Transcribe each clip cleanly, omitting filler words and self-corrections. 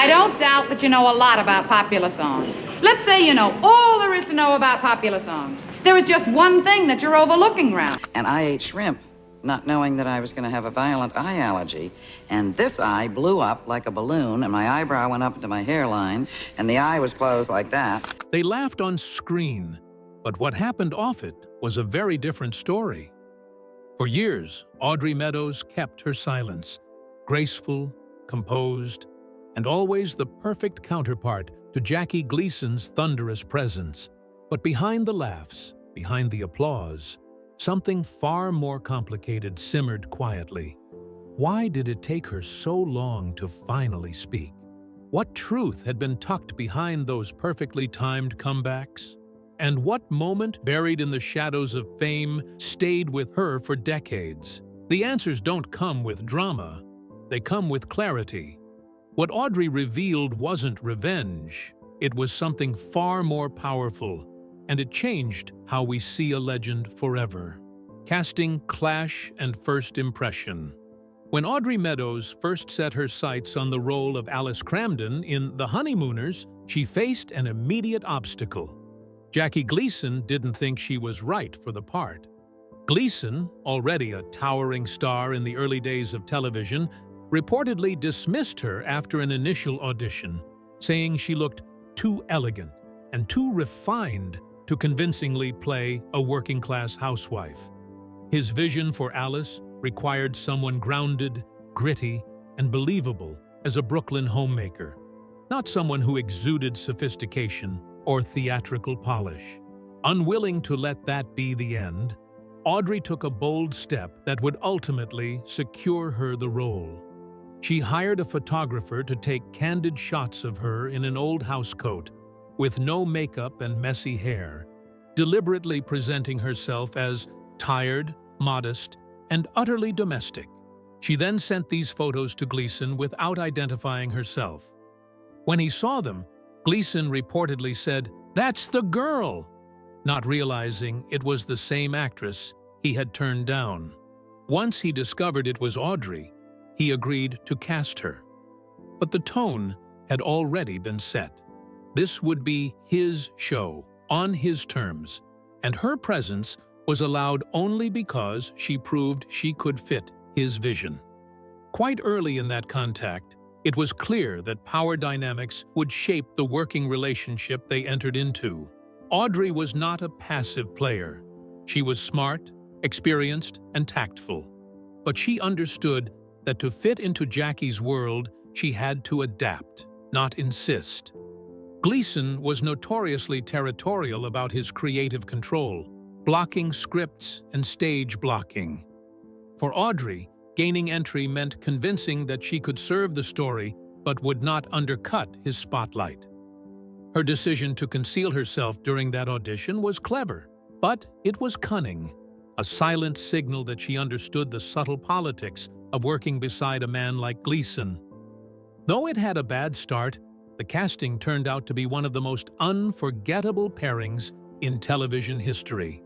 I don't doubt that you know a lot about popular songs. Let's say you know all there is to know about popular songs. There is just one thing that you're overlooking, Ralph. And I ate shrimp, not knowing that I was going to have a violent eye allergy. And this eye blew up like a balloon, and my eyebrow went up into my hairline, and the eye was closed like that. They laughed on screen, but what happened off it was a very different story. For years, Audrey Meadows kept her silence, graceful, composed, and always the perfect counterpart to Jackie Gleason's thunderous presence. But behind the laughs, behind the applause, something far more complicated simmered quietly. Why did it take her so long to finally speak? What truth had been tucked behind those perfectly timed comebacks? And what moment buried in the shadows of fame stayed with her for decades? The answers don't come with drama, they come with clarity. What Audrey revealed wasn't revenge, it was something far more powerful, and it changed how we see a legend forever. Casting clash and first impression. When Audrey Meadows first set her sights on the role of Alice Cramden in The Honeymooners, she faced an immediate obstacle. Jackie Gleason didn't think she was right for the part. Gleason, already a towering star in the early days of television, reportedly dismissed her after an initial audition, saying she looked too elegant and too refined to convincingly play a working-class housewife. His vision for Alice required someone grounded, gritty, and believable as a Brooklyn homemaker, not someone who exuded sophistication or theatrical polish. Unwilling to let that be the end, Audrey took a bold step that would ultimately secure her the role. She hired a photographer to take candid shots of her in an old housecoat, with no makeup and messy hair, deliberately presenting herself as tired, modest, and utterly domestic. She then sent these photos to Gleason without identifying herself. When he saw them, Gleason reportedly said, "That's the girl," not realizing it was the same actress he had turned down. Once he discovered it was Audrey, he agreed to cast her. But the tone had already been set. This would be his show, on his terms, and her presence was allowed only because she proved she could fit his vision. Quite early in that contact, it was clear that power dynamics would shape the working relationship they entered into. Audrey was not a passive player. She was smart, experienced, and tactful. But she understood that to fit into Jackie's world, she had to adapt, not insist. Gleason was notoriously territorial about his creative control, blocking scripts and stage blocking. For Audrey, gaining entry meant convincing that she could serve the story but would not undercut his spotlight. Her decision to conceal herself during that audition was clever, but it was cunning, a silent signal that she understood the subtle politics of working beside a man like Gleason. Though it had a bad start, the casting turned out to be one of the most unforgettable pairings in television history.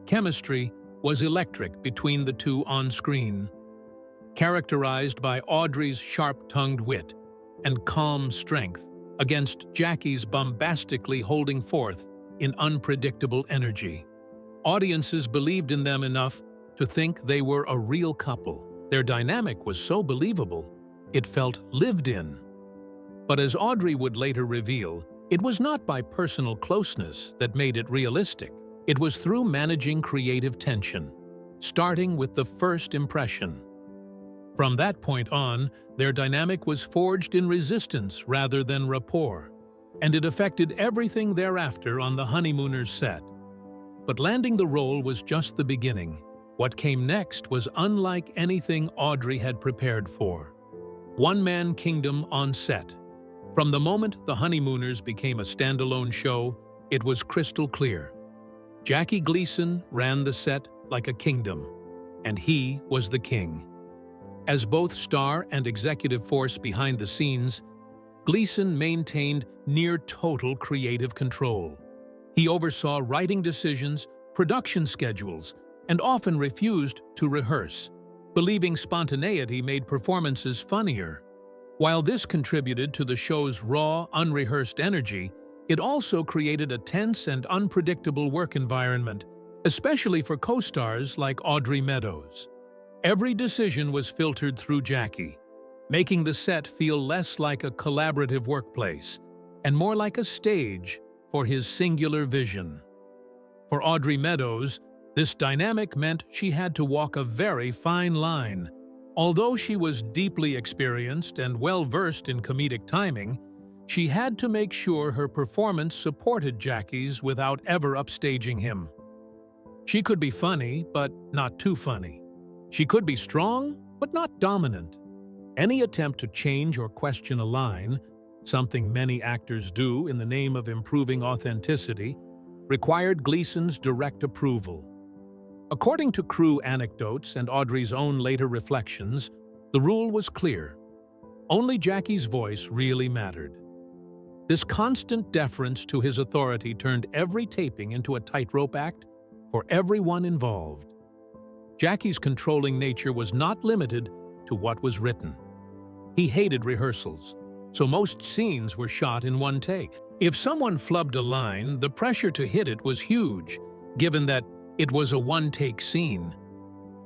Chemistry was electric between the two on screen, characterized by Audrey's sharp-tongued wit and calm strength against Jackie's bombastically holding forth in unpredictable energy. Audiences believed in them enough to think they were a real couple. Their dynamic was so believable, it felt lived in. But as Audrey would later reveal, it was not by personal closeness that made it realistic. It was through managing creative tension, starting with the first impression. From that point on, their dynamic was forged in resistance rather than rapport, and it affected everything thereafter on the Honeymooners set. But landing the role was just the beginning. What came next was unlike anything Audrey had prepared for. One-man kingdom on set. From the moment The Honeymooners became a standalone show, it was crystal clear. Jackie Gleason ran the set like a kingdom, and he was the king. As both star and executive force behind the scenes, Gleason maintained near-total creative control. He oversaw writing decisions, production schedules, and often refused to rehearse, believing spontaneity made performances funnier. While this contributed to the show's raw, unrehearsed energy, it also created a tense and unpredictable work environment, especially for co-stars like Audrey Meadows. Every decision was filtered through Jackie, making the set feel less like a collaborative workplace and more like a stage for his singular vision. For Audrey Meadows, this dynamic meant she had to walk a very fine line. Although she was deeply experienced and well-versed in comedic timing, she had to make sure her performance supported Jackie's without ever upstaging him. She could be funny, but not too funny. She could be strong, but not dominant. Any attempt to change or question a line, something many actors do in the name of improving authenticity, required Gleason's direct approval. According to crew anecdotes and Audrey's own later reflections, the rule was clear. Only Jackie's voice really mattered. This constant deference to his authority turned every taping into a tightrope act for everyone involved. Jackie's controlling nature was not limited to what was written. He hated rehearsals, so most scenes were shot in one take. If someone flubbed a line, the pressure to hit it was huge, given that it was a one-take scene.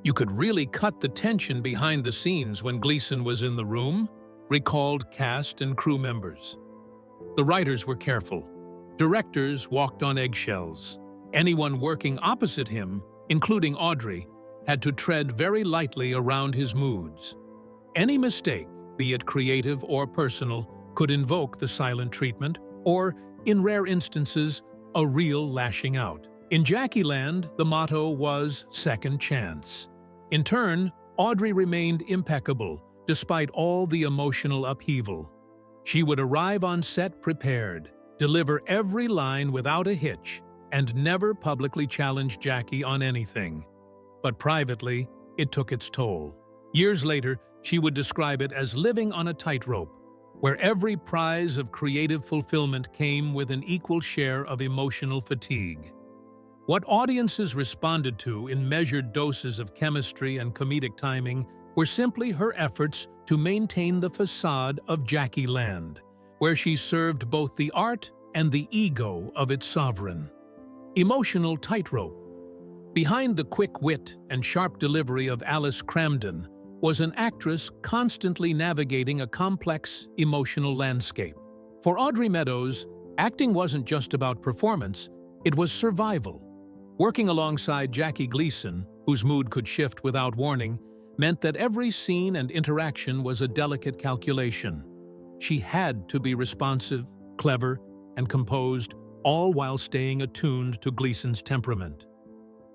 You could really cut the tension behind the scenes when Gleason was in the room, recalled cast and crew members. The writers were careful. Directors walked on eggshells. Anyone working opposite him, including Audrey, had to tread very lightly around his moods. Any mistake, be it creative or personal, could invoke the silent treatment, or, in rare instances, a real lashing out. In Jackie Land, the motto was second chance. In turn, Audrey remained impeccable, despite all the emotional upheaval. She would arrive on set prepared, deliver every line without a hitch, and never publicly challenge Jackie on anything. But privately, it took its toll. Years later, she would describe it as living on a tightrope, where every prize of creative fulfillment came with an equal share of emotional fatigue. What audiences responded to in measured doses of chemistry and comedic timing were simply her efforts to maintain the facade of Jackie Land, where she served both the art and the ego of its sovereign. Emotional tightrope. Behind the quick wit and sharp delivery of Alice Cramden was an actress constantly navigating a complex emotional landscape. For Audrey Meadows, acting wasn't just about performance, it was survival. Working alongside Jackie Gleason, whose mood could shift without warning, meant that every scene and interaction was a delicate calculation. She had to be responsive, clever, and composed, all while staying attuned to Gleason's temperament.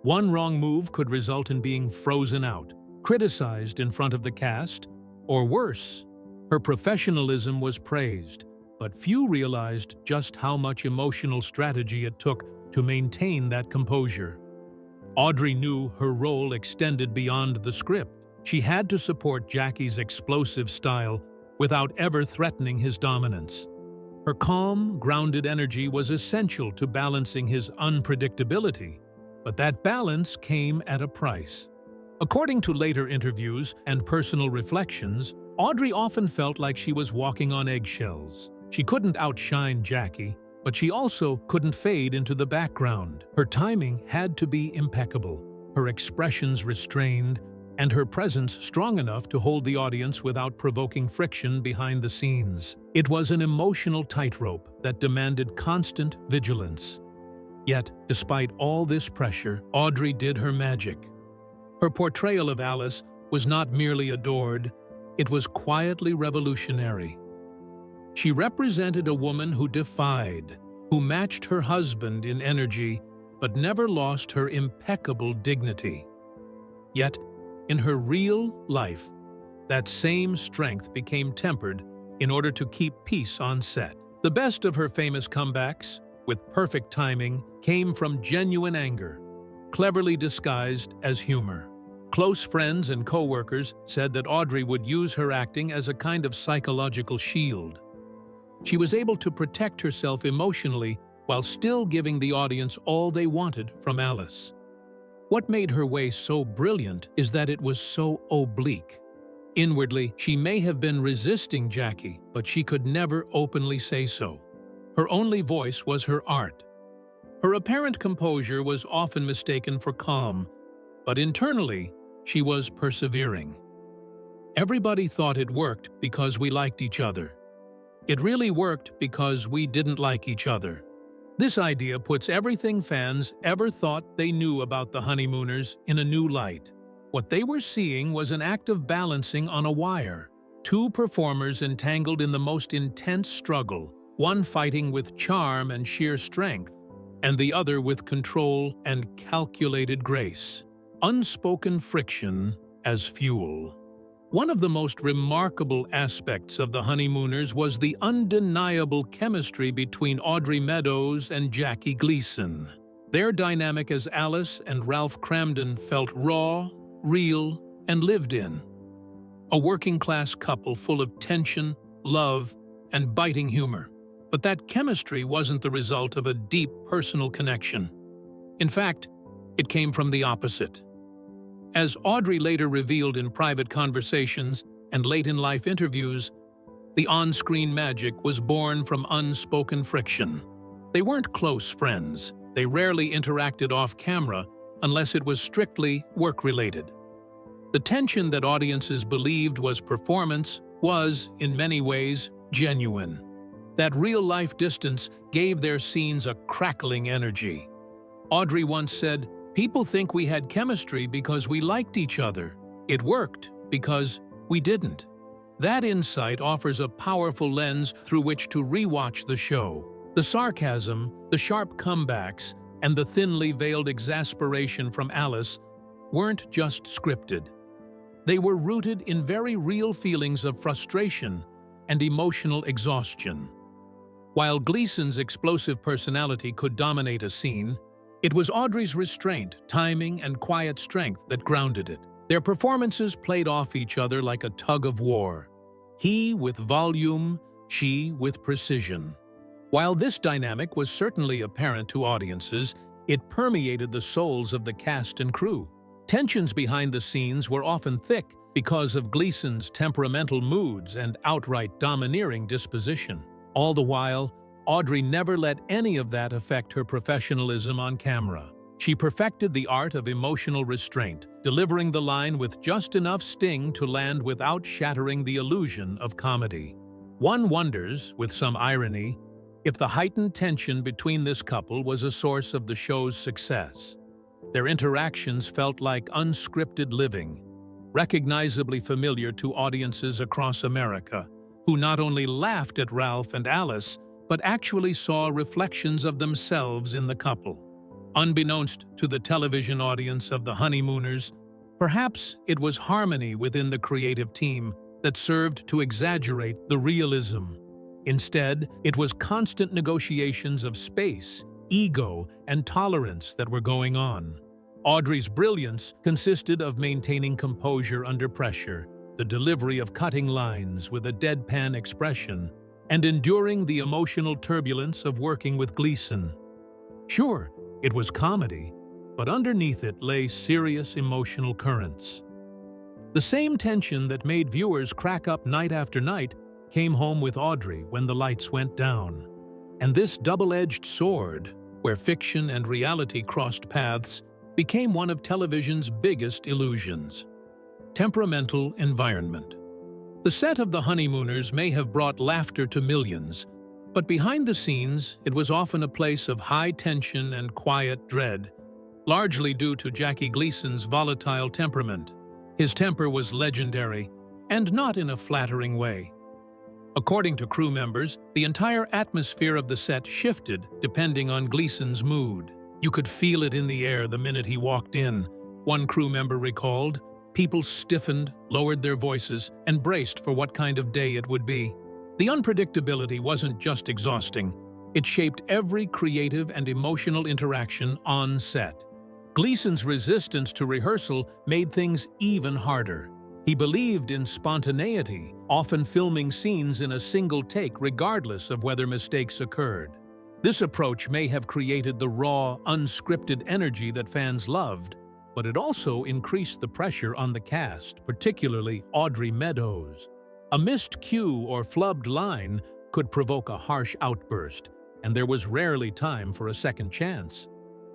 One wrong move could result in being frozen out, criticized in front of the cast, or worse, her professionalism was praised, but few realized just how much emotional strategy it took to maintain that composure. Audrey knew her role extended beyond the script. She had to support Jackie's explosive style without ever threatening his dominance. Her calm, grounded energy was essential to balancing his unpredictability, but that balance came at a price. According to later interviews and personal reflections, Audrey often felt like she was walking on eggshells. She couldn't outshine Jackie, but she also couldn't fade into the background. Her timing had to be impeccable, her expressions restrained, and her presence strong enough to hold the audience without provoking friction behind the scenes. It was an emotional tightrope that demanded constant vigilance. Yet, despite all this pressure, Audrey did her magic. Her portrayal of Alice was not merely adored, it was quietly revolutionary. She represented a woman who defied, who matched her husband in energy, but never lost her impeccable dignity. Yet, in her real life, that same strength became tempered in order to keep peace on set. The best of her famous comebacks, with perfect timing, came from genuine anger, cleverly disguised as humor. Close friends and co-workers said that Audrey would use her acting as a kind of psychological shield. She was able to protect herself emotionally while still giving the audience all they wanted from Alice. What made her way so brilliant is that it was so oblique. Inwardly, she may have been resisting Jackie, but she could never openly say so. Her only voice was her art. Her apparent composure was often mistaken for calm, but internally, she was persevering. Everybody thought it worked because we liked each other. It really worked because we didn't like each other. This idea puts everything fans ever thought they knew about the honeymooners in a new light. What they were seeing was an act of balancing on a wire. Two performers entangled in the most intense struggle, one fighting with charm and sheer strength, and the other with control and calculated grace. Unspoken friction as fuel. One of the most remarkable aspects of the honeymooners was the undeniable chemistry between Audrey Meadows and Jackie Gleason. Their dynamic as Alice and Ralph Cramden felt raw, real, and lived in. A working-class couple full of tension, love, and biting humor. But that chemistry wasn't the result of a deep personal connection. In fact, it came from the opposite. As Audrey later revealed in private conversations and late-in-life interviews, the on-screen magic was born from unspoken friction. They weren't close friends. They rarely interacted off-camera unless it was strictly work-related. The tension that audiences believed was performance was, in many ways, genuine. That real-life distance gave their scenes a crackling energy. Audrey once said, "People think we had chemistry because we liked each other. It worked because we didn't." That insight offers a powerful lens through which to rewatch the show. The sarcasm, the sharp comebacks, and the thinly veiled exasperation from Alice weren't just scripted. They were rooted in very real feelings of frustration and emotional exhaustion. While Gleason's explosive personality could dominate a scene, it was Audrey's restraint, timing, and quiet strength that grounded it. Their performances played off each other like a tug-of-war. He with volume, she with precision. While this dynamic was certainly apparent to audiences, it permeated the souls of the cast and crew. Tensions behind the scenes were often thick because of Gleason's temperamental moods and outright domineering disposition. All the while, Audrey never let any of that affect her professionalism on camera. She perfected the art of emotional restraint, delivering the line with just enough sting to land without shattering the illusion of comedy. One wonders, with some irony, if the heightened tension between this couple was a source of the show's success. Their interactions felt like unscripted living, recognizably familiar to audiences across America, who not only laughed at Ralph and Alice, but actually saw reflections of themselves in the couple. Unbeknownst to the television audience of the honeymooners, perhaps it was harmony within the creative team that served to exaggerate the realism. Instead, it was constant negotiations of space, ego, and tolerance that were going on. Audrey's brilliance consisted of maintaining composure under pressure, the delivery of cutting lines with a deadpan expression, and enduring the emotional turbulence of working with Gleason. Sure, it was comedy, but underneath it lay serious emotional currents. The same tension that made viewers crack up night after night came home with Audrey when the lights went down. And this double-edged sword, where fiction and reality crossed paths, became one of television's biggest illusions. Temperamental environment. The set of The Honeymooners may have brought laughter to millions, but behind the scenes, it was often a place of high tension and quiet dread, largely due to Jackie Gleason's volatile temperament. His temper was legendary, and not in a flattering way. According to crew members, the entire atmosphere of the set shifted depending on Gleason's mood. You could feel it in the air the minute he walked in, one crew member recalled. People stiffened, lowered their voices, and braced for what kind of day it would be. The unpredictability wasn't just exhausting. It shaped every creative and emotional interaction on set. Gleason's resistance to rehearsal made things even harder. He believed in spontaneity, often filming scenes in a single take regardless of whether mistakes occurred. This approach may have created the raw, unscripted energy that fans loved, but it also increased the pressure on the cast, particularly Audrey Meadows. A missed cue or flubbed line could provoke a harsh outburst, and there was rarely time for a second chance.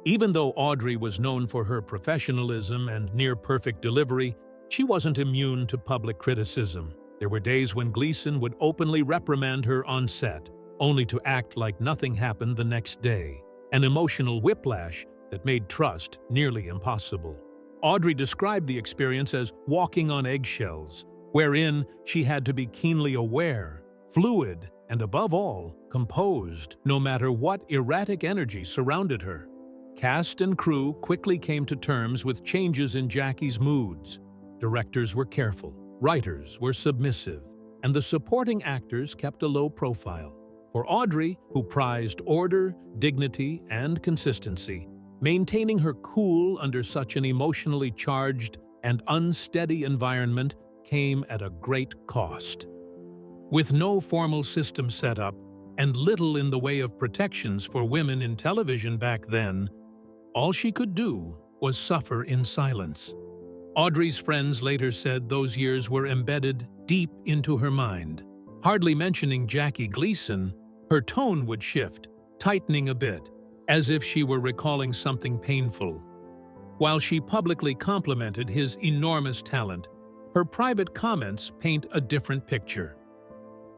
Even though Audrey was known for her professionalism and near-perfect delivery, she wasn't immune to public criticism. There were days when Gleason would openly reprimand her on set, only to act like nothing happened the next day, an emotional whiplash that made trust nearly impossible. Audrey described the experience as walking on eggshells, wherein she had to be keenly aware, fluid, and above all, composed, no matter what erratic energy surrounded her. Cast and crew quickly came to terms with changes in Jackie's moods. Directors were careful, writers were submissive, and the supporting actors kept a low profile. For Audrey, who prized order, dignity, and consistency, maintaining her cool under such an emotionally charged and unsteady environment came at a great cost. With no formal system set up and little in the way of protections for women in television back then, all she could do was suffer in silence. Audrey's friends later said those years were embedded deep into her mind. Hardly mentioning Jackie Gleason, her tone would shift, tightening a bit, as if she were recalling something painful. While she publicly complimented his enormous talent, her private comments paint a different picture.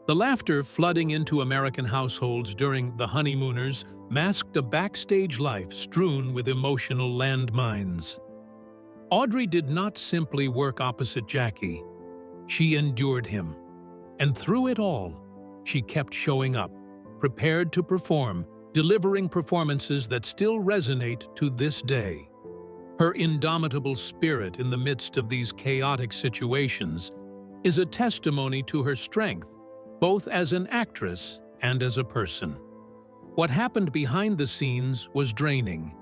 The laughter flooding into American households during The Honeymooners masked a backstage life strewn with emotional landmines. Audrey did not simply work opposite Jackie. She endured him. And through it all, she kept showing up, prepared to perform, delivering performances that still resonate to this day. Her indomitable spirit in the midst of these chaotic situations is a testimony to her strength, both as an actress and as a person. What happened behind the scenes was draining,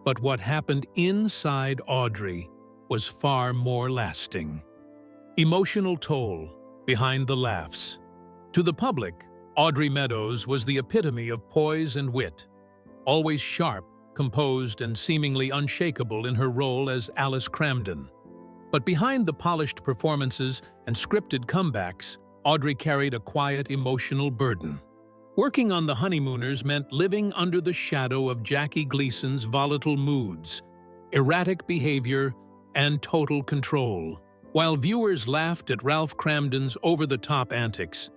but what happened inside Audrey was far more lasting. Emotional toll behind the laughs. To the public, Audrey Meadows was the epitome of poise and wit, always sharp, composed, and seemingly unshakable in her role as Alice Cramden. But behind the polished performances and scripted comebacks, Audrey carried a quiet emotional burden. Working on The Honeymooners meant living under the shadow of Jackie Gleason's volatile moods, erratic behavior, and total control. While viewers laughed at Ralph Cramden's over-the-top antics,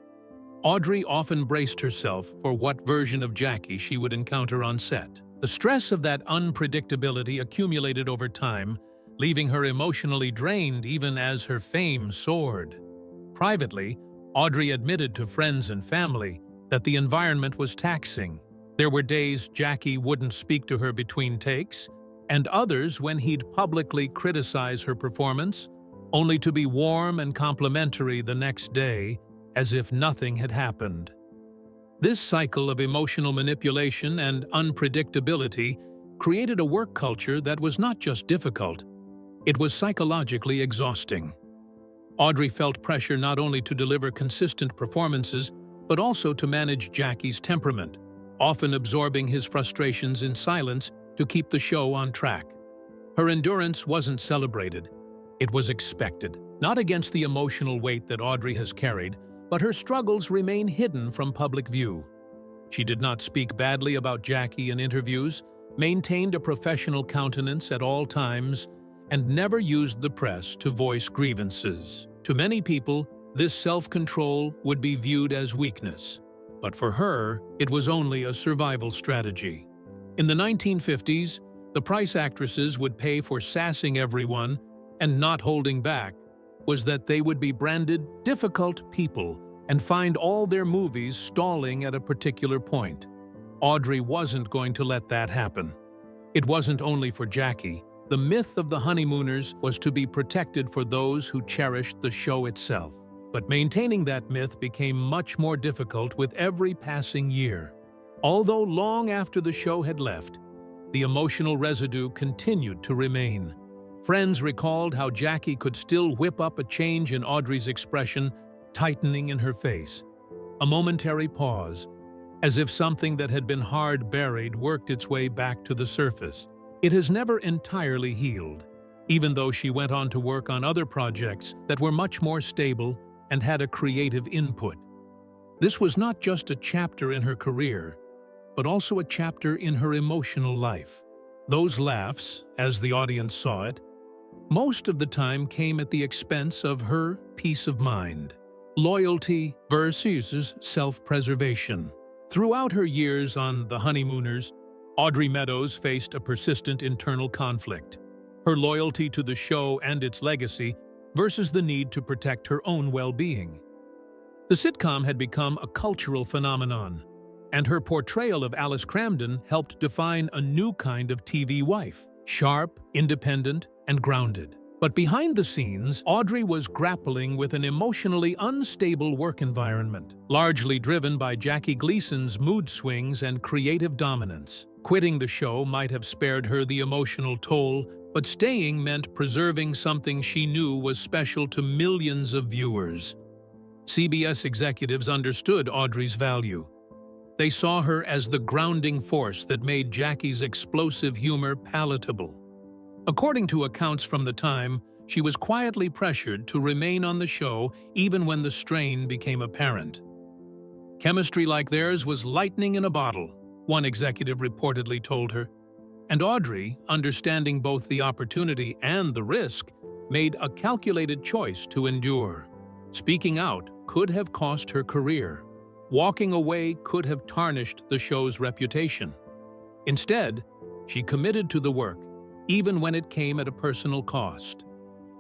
Audrey often braced herself for what version of Jackie she would encounter on set. The stress of that unpredictability accumulated over time, leaving her emotionally drained even as her fame soared. Privately, Audrey admitted to friends and family that the environment was taxing. There were days Jackie wouldn't speak to her between takes, and others when he'd publicly criticize her performance, only to be warm and complimentary the next day, as if nothing had happened. This cycle of emotional manipulation and unpredictability created a work culture that was not just difficult, it was psychologically exhausting. Audrey felt pressure not only to deliver consistent performances, but also to manage Jackie's temperament, often absorbing his frustrations in silence to keep the show on track. Her endurance wasn't celebrated. It was expected, not against the emotional weight that Audrey has carried, but her struggles remain hidden from public view. She did not speak badly about Jackie in interviews, maintained a professional countenance at all times, and never used the press to voice grievances. To many people, this self-control would be viewed as weakness, but for her, it was only a survival strategy. In the 1950s, the price actresses would pay for sassing everyone and not holding back was that they would be branded difficult people and find all their movies stalling at a particular point. Audrey wasn't going to let that happen. It wasn't only for Jackie. The myth of The Honeymooners was to be protected for those who cherished the show itself. But maintaining that myth became much more difficult with every passing year. Although long after the show had left, the emotional residue continued to remain. Friends recalled how Jackie could still whip up a change in Audrey's expression, tightening in her face. A momentary pause, as if something that had been hard buried worked its way back to the surface. It has never entirely healed, even though she went on to work on other projects that were much more stable and had a creative input. This was not just a chapter in her career, but also a chapter in her emotional life. Those laughs, as the audience saw it, most of the time came at the expense of her peace of mind. Loyalty versus self-preservation. Throughout her years on The Honeymooners, Audrey Meadows faced a persistent internal conflict. Her loyalty to the show and its legacy versus the need to protect her own well-being. The sitcom had become a cultural phenomenon, and her portrayal of Alice Cramden helped define a new kind of TV wife, sharp, independent, and grounded. But behind the scenes, Audrey was grappling with an emotionally unstable work environment, largely driven by Jackie Gleason's mood swings and creative dominance. Quitting the show might have spared her the emotional toll, but staying meant preserving something she knew was special to millions of viewers. CBS executives understood Audrey's value. They saw her as the grounding force that made Jackie's explosive humor palatable. According to accounts from the time, she was quietly pressured to remain on the show even when the strain became apparent. Chemistry like theirs was lightning in a bottle, one executive reportedly told her. And Audrey, understanding both the opportunity and the risk, made a calculated choice to endure. Speaking out could have cost her career. Walking away could have tarnished the show's reputation. Instead, she committed to the work, even when it came at a personal cost.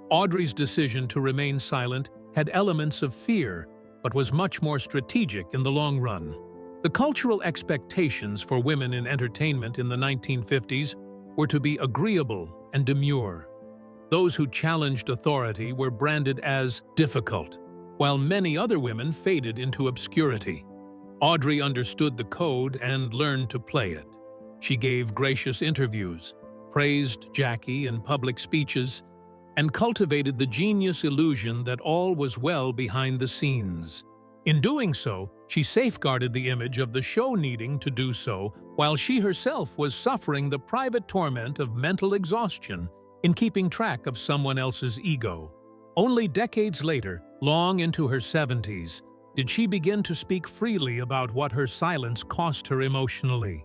Audrey's decision to remain silent had elements of fear, but was much more strategic in the long run. The cultural expectations for women in entertainment in the 1950s were to be agreeable and demure. Those who challenged authority were branded as difficult, while many other women faded into obscurity. Audrey understood the code and learned to play it. She gave gracious interviews, praised Jackie in public speeches, and cultivated the genius illusion that all was well behind the scenes. In doing so, she safeguarded the image of the show needing to do so, while she herself was suffering the private torment of mental exhaustion in keeping track of someone else's ego. Only decades later, long into her 70s, did she begin to speak freely about what her silence cost her emotionally.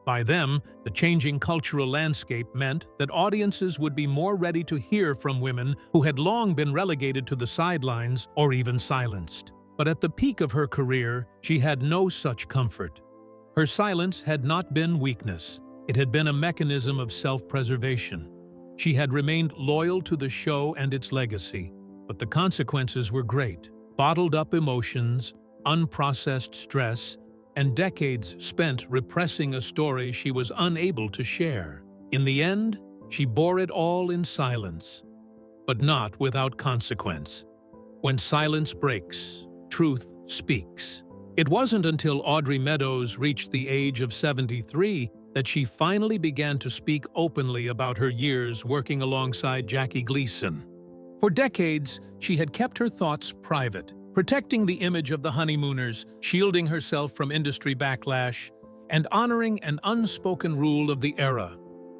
By then, the changing cultural landscape meant that audiences would be more ready to hear from women who had long been relegated to the sidelines or even silenced. But at the peak of her career, she had no such comfort. Her silence had not been weakness. It had been a mechanism of self-preservation. She had remained loyal to the show and its legacy, but the consequences were great. Bottled up emotions, unprocessed stress, and decades spent repressing a story she was unable to share. In the end, she bore it all in silence, but not without consequence. When silence breaks, truth speaks. It wasn't until Audrey Meadows reached the age of 73 that she finally began to speak openly about her years working alongside Jackie Gleason. For decades, she had kept her thoughts private, protecting the image of the honeymooners, shielding herself from industry backlash, and honoring an unspoken rule of the era.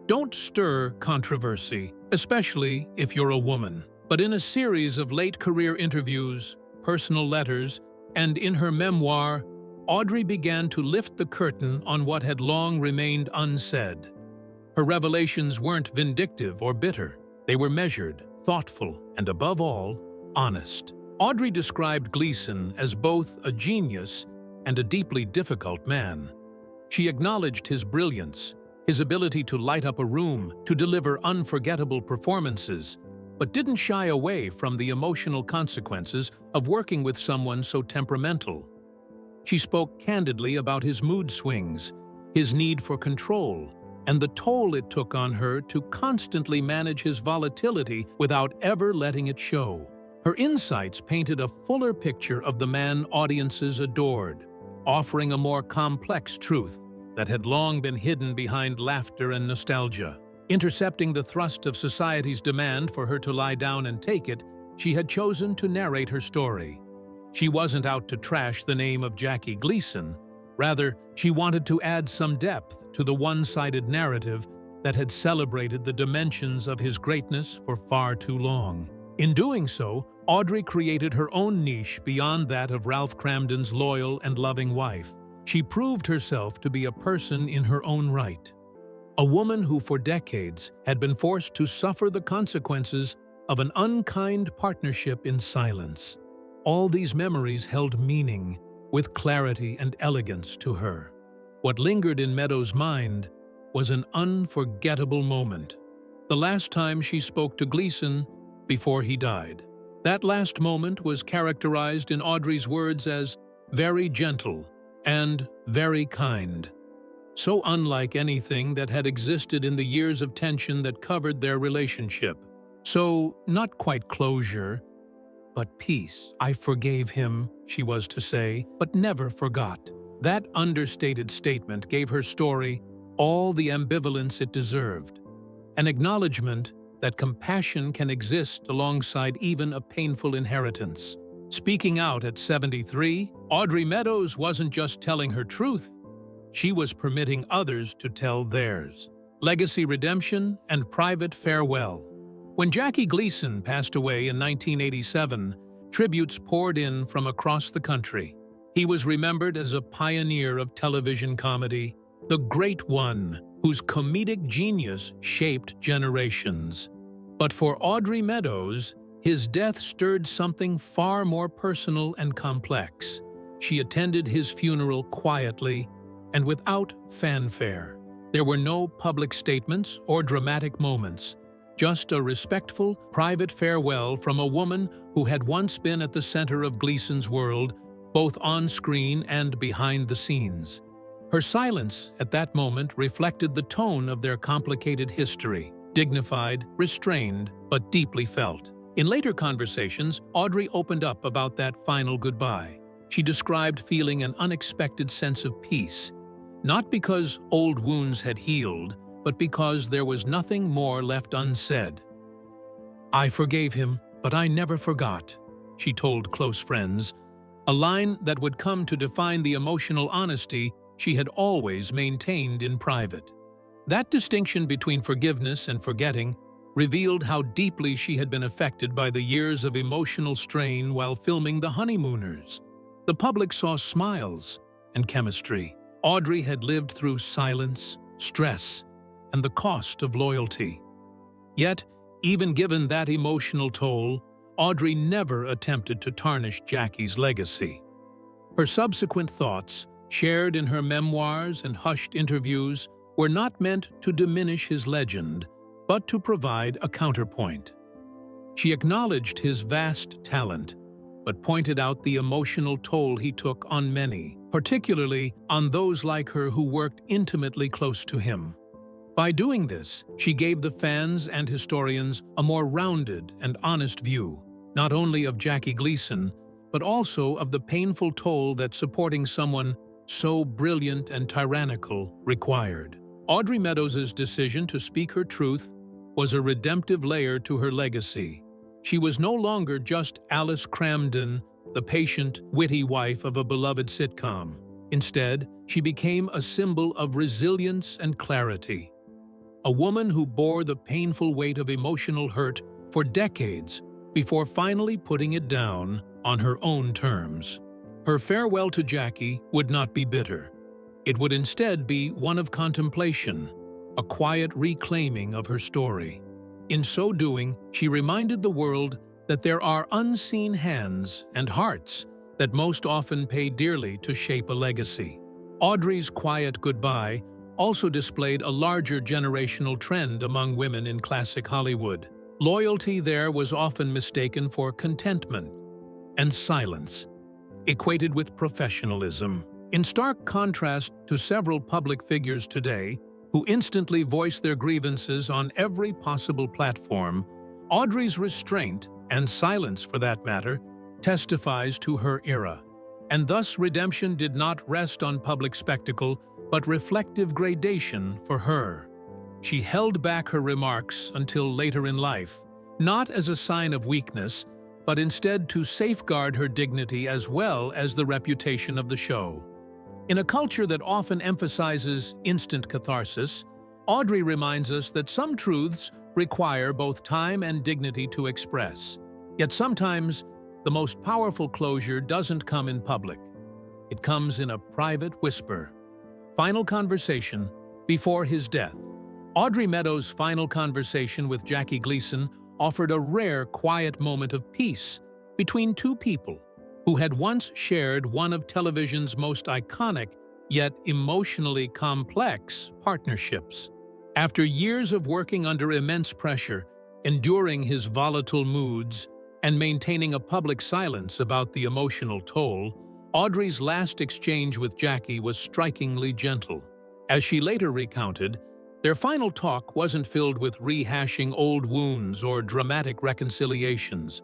Don't stir controversy, especially if you're a woman. But in a series of late career interviews, personal letters, and in her memoir, Audrey began to lift the curtain on what had long remained unsaid. Her revelations weren't vindictive or bitter. They were measured, thoughtful, and above all, honest. Audrey described Gleason as both a genius and a deeply difficult man. She acknowledged his brilliance, his ability to light up a room, to deliver unforgettable performances, but didn't shy away from the emotional consequences of working with someone so temperamental. She spoke candidly about his mood swings, his need for control, and the toll it took on her to constantly manage his volatility without ever letting it show. Her insights painted a fuller picture of the man audiences adored, offering a more complex truth that had long been hidden behind laughter and nostalgia. Intercepting the thrust of society's demand for her to lie down and take it, she had chosen to narrate her story. She wasn't out to trash the name of Jackie Gleason. Rather, she wanted to add some depth to the one-sided narrative that had celebrated the dimensions of his greatness for far too long. In doing so, Audrey created her own niche beyond that of Ralph Cramden's loyal and loving wife. She proved herself to be a person in her own right. A woman who for decades had been forced to suffer the consequences of an unkind partnership in silence. All these memories held meaning, with clarity and elegance to her. What lingered in Meadows' mind was an unforgettable moment. The last time she spoke to Gleason before he died. That last moment was characterized in Audrey's words as very gentle and very kind. So unlike anything that had existed in the years of tension that covered their relationship. So, not quite closure, but peace. I forgave him, she was to say, but never forgot. That understated statement gave her story all the ambivalence it deserved. An acknowledgement that compassion can exist alongside even a painful inheritance. Speaking out at 73, Audrey Meadows wasn't just telling her truth, she was permitting others to tell theirs. Legacy redemption and private farewell. When Jackie Gleason passed away in 1987, tributes poured in from across the country. He was remembered as a pioneer of television comedy, the Great One, whose comedic genius shaped generations. But for Audrey Meadows, his death stirred something far more personal and complex. She attended his funeral quietly and without fanfare. There were no public statements or dramatic moments, just a respectful, private farewell from a woman who had once been at the center of Gleason's world, both on screen and behind the scenes. Her silence at that moment reflected the tone of their complicated history, dignified, restrained, but deeply felt. In later conversations, Audrey opened up about that final goodbye. She described feeling an unexpected sense of peace, not because old wounds had healed, but because there was nothing more left unsaid. "I forgave him, but I never forgot," she told close friends, a line that would come to define the emotional honesty she had always maintained in private. That distinction between forgiveness and forgetting revealed how deeply she had been affected by the years of emotional strain while filming The Honeymooners. The public saw smiles and chemistry. Audrey had lived through silence, stress, and the cost of loyalty. Yet, even given that emotional toll, Audrey never attempted to tarnish Jackie's legacy. Her subsequent thoughts, shared in her memoirs and hushed interviews, were not meant to diminish his legend, but to provide a counterpoint. She acknowledged his vast talent, but pointed out the emotional toll he took on many, particularly on those like her who worked intimately close to him. By doing this, she gave the fans and historians a more rounded and honest view, not only of Jackie Gleason, but also of the painful toll that supporting someone so brilliant and tyrannical required. Audrey Meadows' decision to speak her truth was a redemptive layer to her legacy. She was no longer just Alice Cramden, the patient, witty wife of a beloved sitcom. Instead, she became a symbol of resilience and clarity. A woman who bore the painful weight of emotional hurt for decades before finally putting it down on her own terms. Her farewell to Jackie would not be bitter. It would instead be one of contemplation, a quiet reclaiming of her story. In so doing, she reminded the world that there are unseen hands and hearts that most often pay dearly to shape a legacy. Audrey's quiet goodbye also displayed a larger generational trend among women in classic Hollywood. Loyalty there was often mistaken for contentment, and silence, equated with professionalism. In stark contrast to several public figures today, who instantly voice their grievances on every possible platform, Audrey's restraint, and silence for that matter, testifies to her era. And thus redemption did not rest on public spectacle, but reflective gradation for her. She held back her remarks until later in life, not as a sign of weakness, but instead to safeguard her dignity as well as the reputation of the show. In a culture that often emphasizes instant catharsis, Audrey reminds us that some truths require both time and dignity to express. Yet sometimes, the most powerful closure doesn't come in public. It comes in a private whisper. Final conversation before his death. Audrey Meadows' final conversation with Jackie Gleason offered a rare, quiet moment of peace between two people who had once shared one of television's most iconic yet emotionally complex partnerships. After years of working under immense pressure, enduring his volatile moods, and maintaining a public silence about the emotional toll, Audrey's last exchange with Jackie was strikingly gentle. As she later recounted, their final talk wasn't filled with rehashing old wounds or dramatic reconciliations.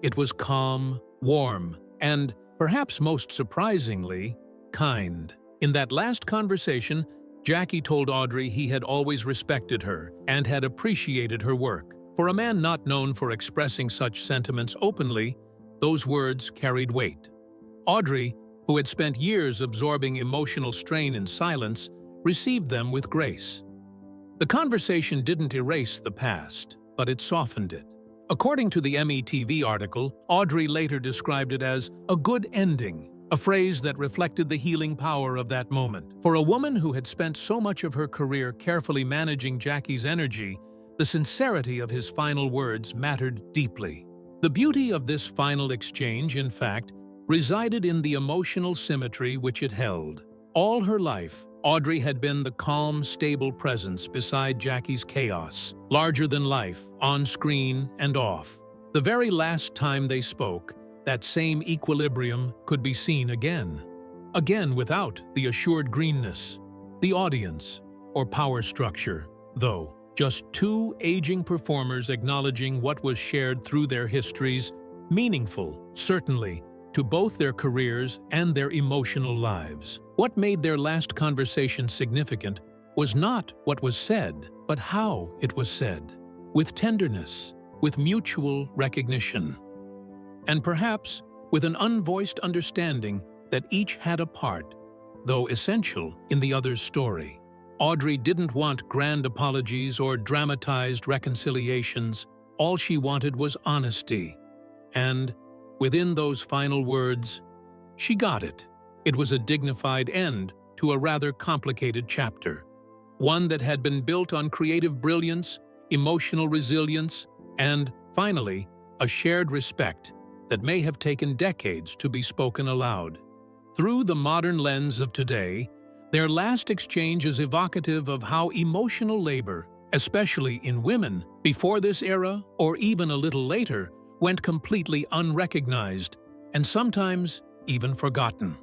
It was calm, warm, and, perhaps most surprisingly, kind. In that last conversation, Jackie told Audrey he had always respected her and had appreciated her work. For a man not known for expressing such sentiments openly, those words carried weight. Audrey, who had spent years absorbing emotional strain in silence, received them with grace. The conversation didn't erase the past, but it softened it. According to the METV article, Audrey later described it as a good ending, a phrase that reflected the healing power of that moment. For a woman who had spent so much of her career carefully managing Jackie's energy, the sincerity of his final words mattered deeply. The beauty of this final exchange, in fact, resided in the emotional symmetry which it held. All her life, Audrey had been the calm, stable presence beside Jackie's chaos, larger than life, on screen and off. The very last time they spoke, that same equilibrium could be seen again. Again without the assured greenness, the audience, or power structure, though. Just two aging performers acknowledging what was shared through their histories, meaningful, certainly, to both their careers and their emotional lives. What made their last conversation significant was not what was said, but how it was said, with tenderness, with mutual recognition, and perhaps with an unvoiced understanding that each had a part, though essential, in the other's story. Audrey didn't want grand apologies or dramatized reconciliations. All she wanted was honesty. And, within those final words, she got it. It was a dignified end to a rather complicated chapter, one that had been built on creative brilliance, emotional resilience, and, finally, a shared respect that may have taken decades to be spoken aloud. Through the modern lens of today, their last exchange is evocative of how emotional labor, especially in women, before this era or even a little later, went completely unrecognized and sometimes even forgotten.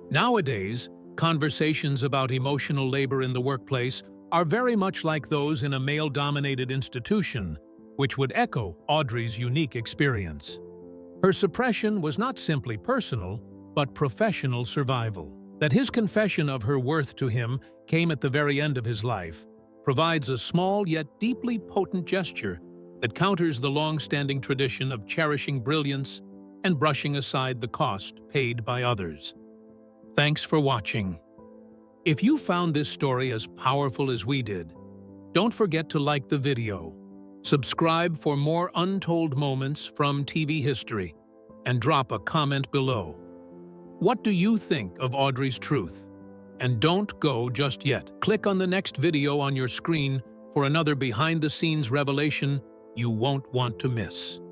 Nowadays, conversations about emotional labor in the workplace are very much like those in a male-dominated institution, which would echo Audrey's unique experience. Her suppression was not simply personal, but professional survival. That his confession of her worth to him came at the very end of his life provides a small yet deeply potent gesture that counters the long-standing tradition of cherishing brilliance and brushing aside the cost paid by others. Thanks for watching. If you found this story as powerful as we did, don't forget to like the video, subscribe for more untold moments from TV history, and drop a comment below. What do you think of Audrey's truth? And don't go just yet. Click on the next video on your screen for another behind-the-scenes revelation you won't want to miss.